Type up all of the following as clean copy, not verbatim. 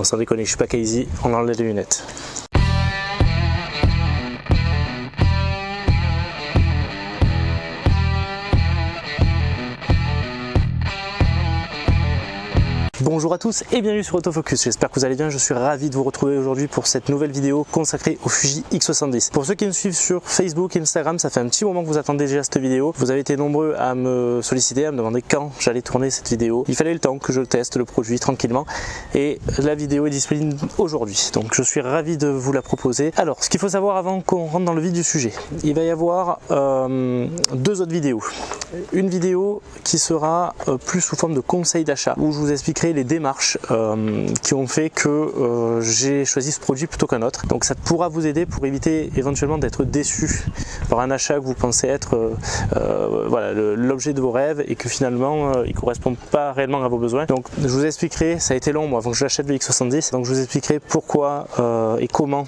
sans déconner, je suis pas crazy, on enlève les lunettes. Bonjour à tous et bienvenue sur Autofocus, j'espère que vous allez bien, je suis ravi de vous retrouver aujourd'hui pour cette nouvelle vidéo consacrée au Fuji X70. Pour ceux qui me suivent sur Facebook et Instagram, ça fait un petit moment que vous attendez déjà cette vidéo. Vous avez été nombreux à me solliciter, à me demander quand j'allais tourner cette vidéo. Il fallait le temps que je teste le produit tranquillement et la vidéo est disponible aujourd'hui. Donc je suis ravi de vous la proposer. Alors, ce qu'il faut savoir avant qu'on rentre dans le vif du sujet, il va y avoir deux autres vidéos. Une vidéo qui sera plus sous forme de conseil d'achat où je vous expliquerai les démarches qui ont fait que j'ai choisi ce produit plutôt qu'un autre. Donc ça pourra vous aider pour éviter éventuellement d'être déçu par un achat que vous pensez être voilà, l'objet de vos rêves et que finalement il ne correspond pas réellement à vos besoins. Donc je vous expliquerai, ça a été long moi avant que je l'achète le X70, donc je vous expliquerai pourquoi et comment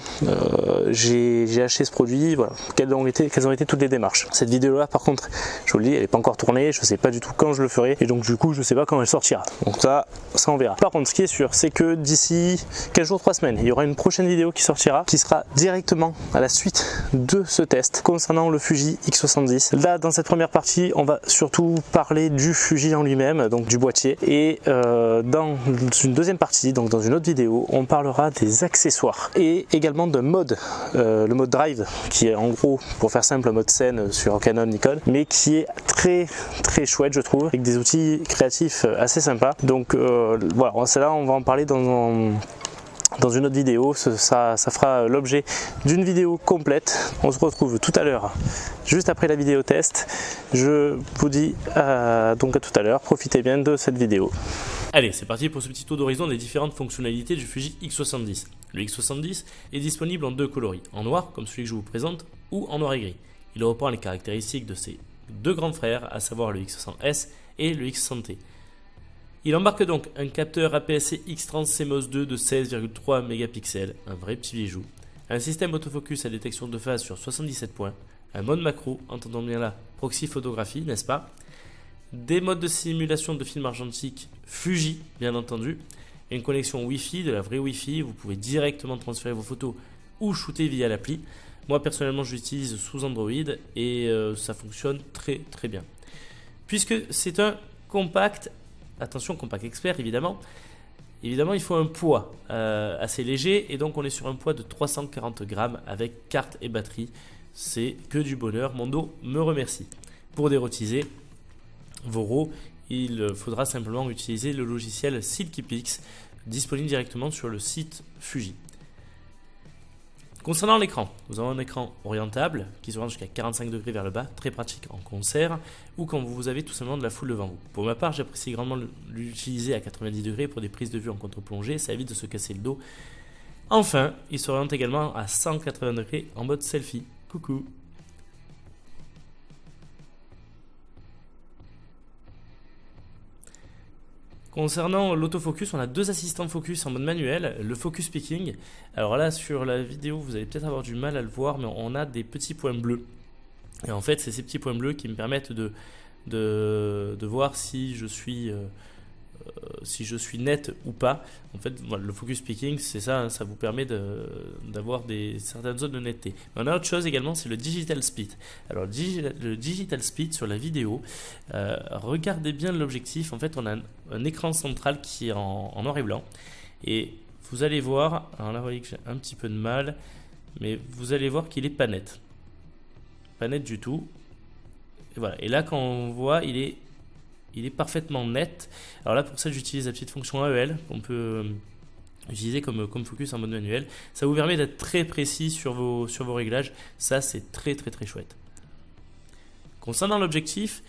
j'ai acheté ce produit, voilà, quelles ont été toutes les démarches. Cette vidéo là par contre, je vous le dis, elle n'est pas encore tournée, je ne sais pas du tout quand je le ferai et donc du coup je ne sais pas quand elle sortira. Donc ça on verra. Par contre, ce qui est sûr, c'est que d'ici 15 jours, 3 semaines, il y aura une prochaine vidéo qui sortira, qui sera directement à la suite de ce test concernant le Fuji X70. Là, dans cette première partie, on va surtout parler du Fuji en lui-même, donc du boîtier. Et dans une deuxième partie, donc dans une autre vidéo, on parlera des accessoires et également d'un mode, le mode drive, qui est en gros, pour faire simple, un mode scène sur Canon, Nikon, mais qui est très chouette, je trouve, avec des outils créatifs assez sympas. Donc voilà, celle-là on va en parler dans une autre vidéo, ça fera l'objet d'une vidéo complète. On se retrouve tout à l'heure, juste après la vidéo test. Je vous dis donc à tout à l'heure, profitez bien de cette vidéo. Allez, c'est parti pour ce petit tour d'horizon des différentes fonctionnalités du Fuji X70. Le X70 est disponible en deux coloris, en noir comme celui que je vous présente ou en noir et gris. Il reprend les caractéristiques de ses deux grands frères, à savoir le X100S et le X100T. Il embarque donc un capteur APS-C X30 CMOS 2 de 16,3 mégapixels, un vrai petit bijou, un système autofocus à détection de phase sur 77 points, un mode macro, entendons bien là proxy photographie, n'est-ce pas, des modes de simulation de film argentique Fuji, bien entendu, une connexion Wi-Fi, de la vraie Wi-Fi, vous pouvez directement transférer vos photos ou shooter via l'appli. Moi personnellement je l'utilise sous Android et ça fonctionne très bien. Puisque c'est un compact, attention compact expert évidemment, il faut un poids assez léger et donc on est sur un poids de 340 grammes avec carte et batterie. C'est que du bonheur, mon dos me remercie. Pour dérotiser vos RAW, il faudra simplement utiliser le logiciel SilkyPix disponible directement sur le site Fuji. Concernant l'écran, nous avons un écran orientable qui se rend jusqu'à 45 degrés vers le bas, très pratique en concert ou quand vous avez tout simplement de la foule devant vous. Pour ma part, j'apprécie grandement l'utiliser à 90 degrés pour des prises de vue en contre-plongée, ça évite de se casser le dos. Enfin, il s'oriente également à 180 degrés en mode selfie. Coucou! Concernant l'autofocus, on a deux assistants focus en mode manuel, le focus picking. Alors là, sur la vidéo, vous allez peut-être avoir du mal à le voir, mais on a des petits points bleus. Et en fait, c'est ces petits points bleus qui me permettent de voir si je suis net ou pas. En fait, voilà, le focus picking, c'est ça, ça vous permet d'avoir certaines zones de netteté. Mais on a autre chose également, c'est le digital split. Alors le digital split sur la vidéo, regardez bien l'objectif. En fait, on a un écran central qui est en noir et blanc. Et vous allez voir, alors là vous voyez que j'ai un petit peu de mal, mais vous allez voir qu'il est pas net. Pas net du tout. Et voilà. Et là quand on voit, il est parfaitement net. Alors là pour ça j'utilise la petite fonction AEL qu'on peut utiliser comme focus en mode manuel. Ça vous permet d'être très précis sur vos réglages. Ça c'est très chouette. Concernant l'objectif,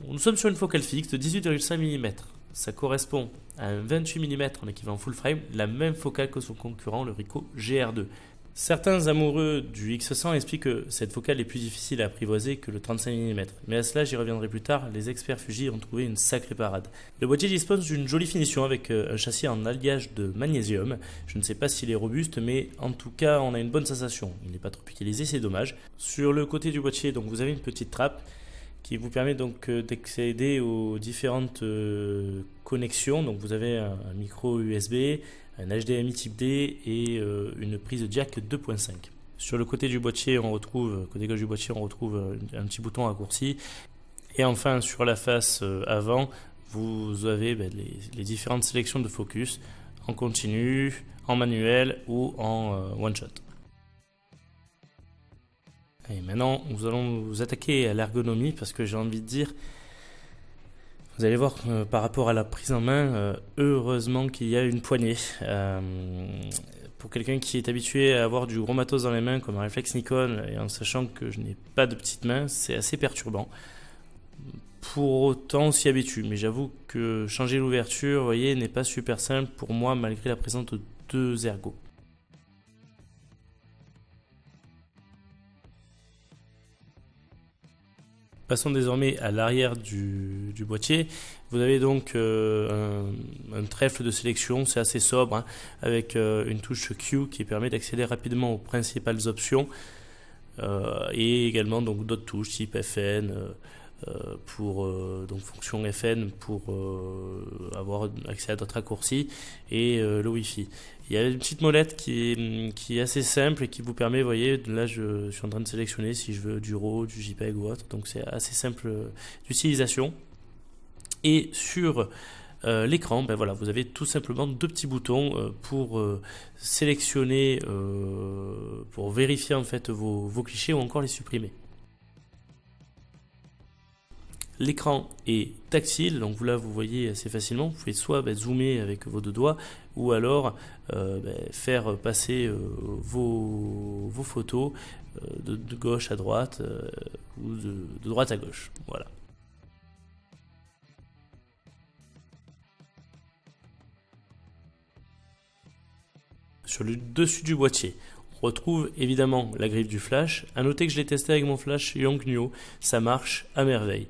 nous sommes sur une focale fixe de 18,5 mm. Ça correspond à un 28 mm en équivalent full frame, la même focale que son concurrent le Ricoh GR2. Certains amoureux du X100 expliquent que cette focale est plus difficile à apprivoiser que le 35 mm. Mais à cela, j'y reviendrai plus tard, les experts Fuji ont trouvé une sacrée parade. Le boîtier dispose d'une jolie finition avec un châssis en alliage de magnésium. Je ne sais pas s'il est robuste, mais en tout cas, on a une bonne sensation. Il n'est pas trop utilisé, c'est dommage. Sur le côté du boîtier, donc, vous avez une petite trappe qui vous permet donc d'accéder aux différentes connexions. Donc vous avez un micro USB, un HDMI type D et une prise jack 2.5. Sur le côté du boîtier, côté gauche du boîtier, on retrouve un petit bouton raccourci. Et enfin, sur la face avant, vous avez les différentes sélections de focus en continu, en manuel ou en one-shot. Et maintenant, nous allons vous attaquer à l'ergonomie parce que j'ai envie de dire, vous allez voir par rapport à la prise en main, heureusement qu'il y a une poignée. Pour quelqu'un qui est habitué à avoir du gros matos dans les mains comme un réflexe Nikon et en sachant que je n'ai pas de petites mains, c'est assez perturbant. Pour autant, on s'y habitue, mais j'avoue que changer l'ouverture, vous voyez, n'est pas super simple pour moi malgré la présence de 2 ergos. Passons désormais à l'arrière du boîtier. Vous avez donc un trèfle de sélection, c'est assez sobre, hein, avec une touche Q qui permet d'accéder rapidement aux principales options et également donc d'autres touches type FN pour donc fonction FN pour avoir accès à d'autres raccourcis et le Wi-Fi. Il y a une petite molette qui est assez simple et qui vous permet, vous voyez, là je suis en train de sélectionner si je veux du RAW, du JPEG ou autre, donc c'est assez simple d'utilisation. Et sur l'écran, ben voilà, vous avez tout simplement 2 petits boutons pour sélectionner, pour vérifier en fait vos clichés ou encore les supprimer. L'écran est tactile, donc là vous voyez assez facilement, vous pouvez soit zoomer avec vos 2 doigts ou alors faire passer vos photos de gauche à droite ou de droite à gauche. Voilà. Sur le dessus du boîtier, on retrouve évidemment la griffe du flash. A noter que je l'ai testé avec mon flash Yongnuo, ça marche à merveille.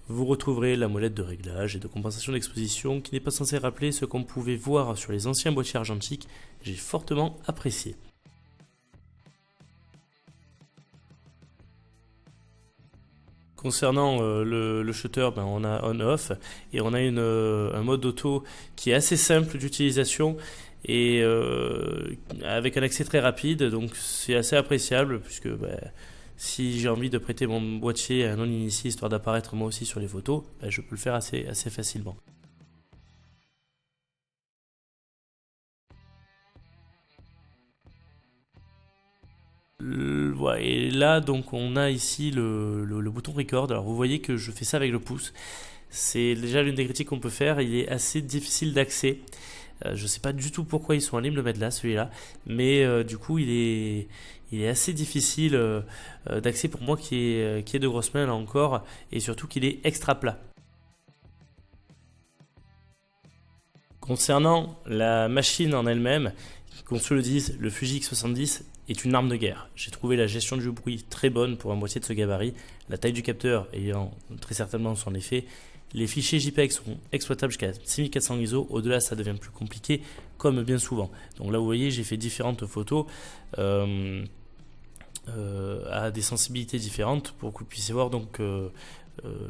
Vous retrouverez la molette de réglage et de compensation d'exposition qui n'est pas censée rappeler ce qu'on pouvait voir sur les anciens boîtiers argentiques. J'ai fortement apprécié. Concernant le shutter, on a on-off et on a un mode auto qui est assez simple d'utilisation et avec un accès très rapide, donc c'est assez appréciable puisque si j'ai envie de prêter mon boîtier à un non-initié histoire d'apparaître moi aussi sur les photos, je peux le faire assez facilement. Et là donc on a ici le bouton record. Alors vous voyez que je fais ça avec le pouce. C'est déjà l'une des critiques qu'on peut faire. Il est assez difficile d'accès. Je ne sais pas du tout pourquoi ils sont allés me le mettre là, celui-là, mais du coup il est assez difficile d'accès pour moi qui est de grosses mains là encore, et surtout qu'il est extra plat. Concernant la machine en elle-même, qu'on se le dise, le Fuji X70 est une arme de guerre. J'ai trouvé la gestion du bruit très bonne pour un boîtier de ce gabarit, la taille du capteur ayant très certainement son effet. Les fichiers JPEG sont exploitables jusqu'à 6400 ISO, au-delà ça devient plus compliqué comme bien souvent. Donc là vous voyez j'ai fait différentes photos à des sensibilités différentes pour que vous puissiez voir donc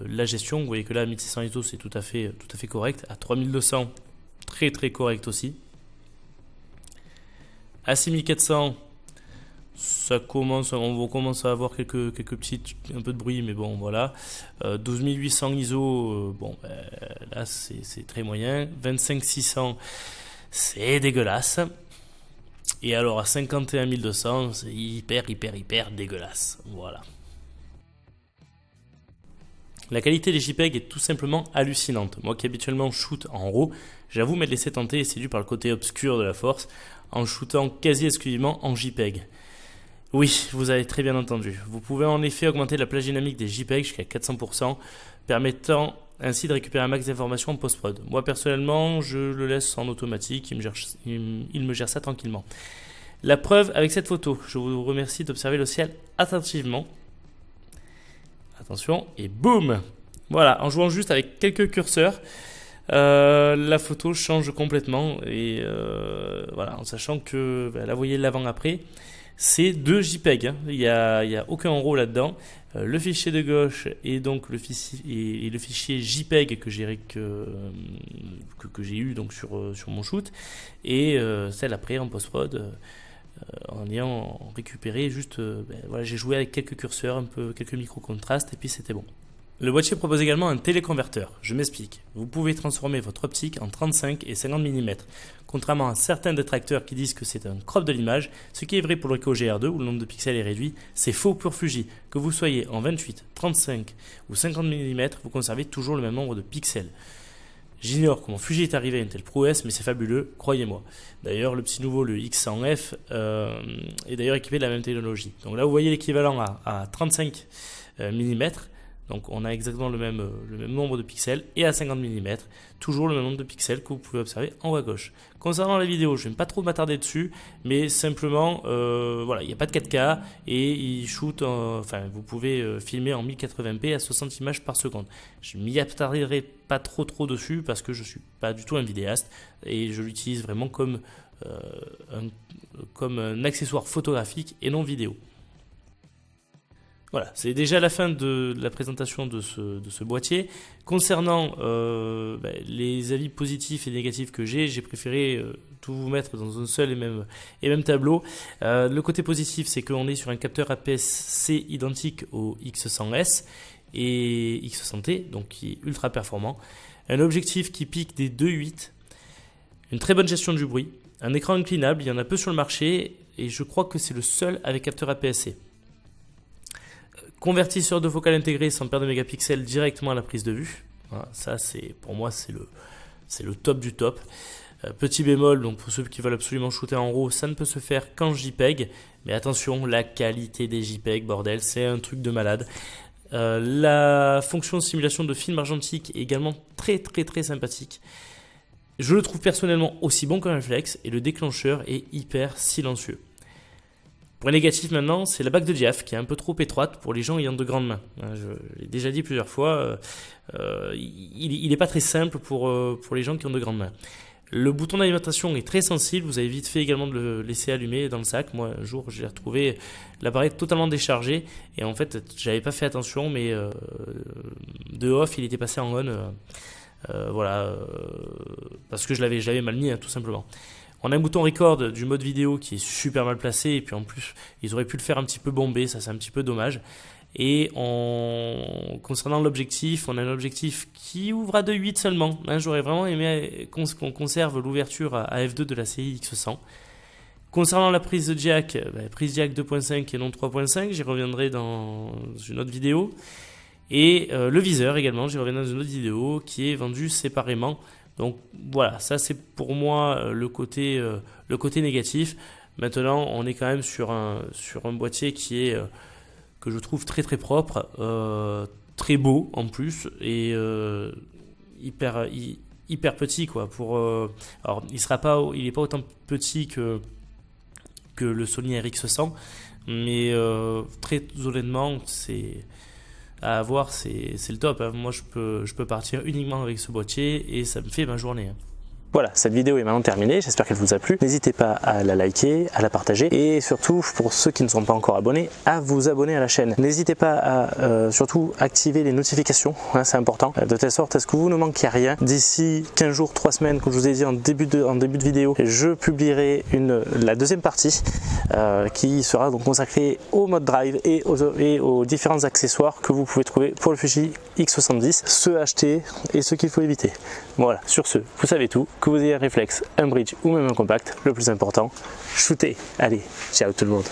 la gestion. Vous voyez que là à 1600 ISO c'est tout à fait correct, à 3200 très correct aussi. À 6400 on commence à avoir quelques petites, un peu de bruit, mais bon voilà. 12800 ISO, là c'est très moyen. 25600 c'est dégueulasse. Et alors à 51200 c'est hyper dégueulasse. Voilà. La qualité des JPEG est tout simplement hallucinante. Moi qui habituellement shoot en RAW, j'avoue m'être laissé tenter et séduit par le côté obscur de la force en shootant quasi exclusivement en JPEG. Oui, vous avez très bien entendu. Vous pouvez en effet augmenter la plage dynamique des JPEG jusqu'à 400%, permettant ainsi de récupérer un max d'informations en post-prod. Moi personnellement, je le laisse en automatique, il me gère ça tranquillement. La preuve avec cette photo, je vous remercie d'observer le ciel attentivement. Attention, et boum! Voilà, en jouant juste avec quelques curseurs, la photo change complètement. Et voilà, en sachant que, là vous voyez l'avant-après. c'est 2 JPEG, hein. Il y a aucun RAW là-dedans. Le fichier de gauche et donc le fichier JPEG que j'ai eu donc sur mon shoot, et celle après en post-prod en ayant récupéré juste voilà, j'ai joué avec quelques curseurs, quelques micro-contrastes, et puis c'était bon. Le boîtier propose également un téléconverteur. Je m'explique. Vous pouvez transformer votre optique en 35 et 50 mm. Contrairement à certains détracteurs qui disent que c'est un crop de l'image, ce qui est vrai pour le Ricoh GR2 où le nombre de pixels est réduit, c'est faux pour Fuji. Que vous soyez en 28, 35 ou 50 mm, vous conservez toujours le même nombre de pixels. J'ignore comment Fuji est arrivé à une telle prouesse, mais c'est fabuleux, croyez-moi. D'ailleurs, le petit nouveau, le X100F, est d'ailleurs équipé de la même technologie. Donc là, vous voyez l'équivalent à 35 mm. Donc on a exactement le même nombre de pixels, et à 50 mm, toujours le même nombre de pixels que vous pouvez observer en haut à gauche. Concernant la vidéo, je ne vais pas trop m'attarder dessus, mais simplement, voilà, il n'y a pas de 4K et il shoot, vous pouvez filmer en 1080p à 60 images par seconde. Je m'y attarderai pas trop dessus parce que je ne suis pas du tout un vidéaste et je l'utilise vraiment comme un accessoire photographique et non vidéo. Voilà, c'est déjà la fin de la présentation de ce boîtier. Concernant les avis positifs et négatifs que j'ai préféré tout vous mettre dans un seul et même tableau. Le côté positif, c'est qu'on est sur un capteur APS-C identique au X100S et X100T, donc qui est ultra performant. Un objectif qui pique des 2.8, une très bonne gestion du bruit, un écran inclinable, il y en a peu sur le marché et je crois que c'est le seul avec capteur APS-C. Convertisseur de focale intégré sans perdre de mégapixels directement à la prise de vue. Voilà, ça, pour moi, c'est le top du top. Petit bémol, donc pour ceux qui veulent absolument shooter en RAW, ça ne peut se faire qu'en JPEG. Mais attention, la qualité des JPEG, bordel, c'est un truc de malade. La fonction de simulation de film argentique est également très sympathique. Je le trouve personnellement aussi bon qu'un réflexe et le déclencheur est hyper silencieux. Pour les négatifs maintenant, c'est la bague de diaph qui est un peu trop étroite pour les gens ayant de grandes mains. Je l'ai déjà dit plusieurs fois, il n'est pas très simple pour les gens qui ont de grandes mains. Le bouton d'alimentation est très sensible, vous avez vite fait également de le laisser allumer dans le sac. Moi un jour j'ai retrouvé l'appareil totalement déchargé et en fait j'avais pas fait attention, mais de off il était passé en on, parce que je l'avais mal mis, tout simplement. On a un bouton record du mode vidéo qui est super mal placé et puis en plus ils auraient pu le faire un petit peu bombé, ça c'est un petit peu dommage. Et concernant l'objectif, on a un objectif qui ouvre à 2.8 seulement. J'aurais vraiment aimé qu'on conserve l'ouverture à f2 de la série X100. Concernant la prise de jack, prise jack 2.5 et non 3.5, j'y reviendrai dans une autre vidéo. Et le viseur également, j'y reviendrai dans une autre vidéo qui est vendu séparément. Donc voilà, ça c'est pour moi le côté négatif. Maintenant, on est quand même sur un boîtier qui est que je trouve très propre, très beau en plus et hyper petit quoi. Alors il est pas autant petit que le Sony RX100, mais très honnêtement c'est à avoir, c'est le top. Moi je peux partir uniquement avec ce boîtier et ça me fait ma journée. Voilà, cette vidéo est maintenant terminée, j'espère qu'elle vous a plu. N'hésitez pas à la liker, à la partager et surtout, pour ceux qui ne sont pas encore abonnés, à vous abonner à la chaîne. N'hésitez pas à surtout activer les notifications, c'est important, de telle sorte à ce que vous ne manquiez rien. D'ici 15 jours, 3 semaines, comme je vous ai dit en début de vidéo, je publierai la deuxième partie qui sera donc consacrée au mode drive et aux différents accessoires que vous pouvez trouver pour le Fuji X70, ceux achetés et ceux qu'il faut éviter. Voilà, sur ce, vous savez tout. Que vous ayez un réflexe, un bridge ou même un compact, le plus important, shootez. Allez, ciao tout le monde.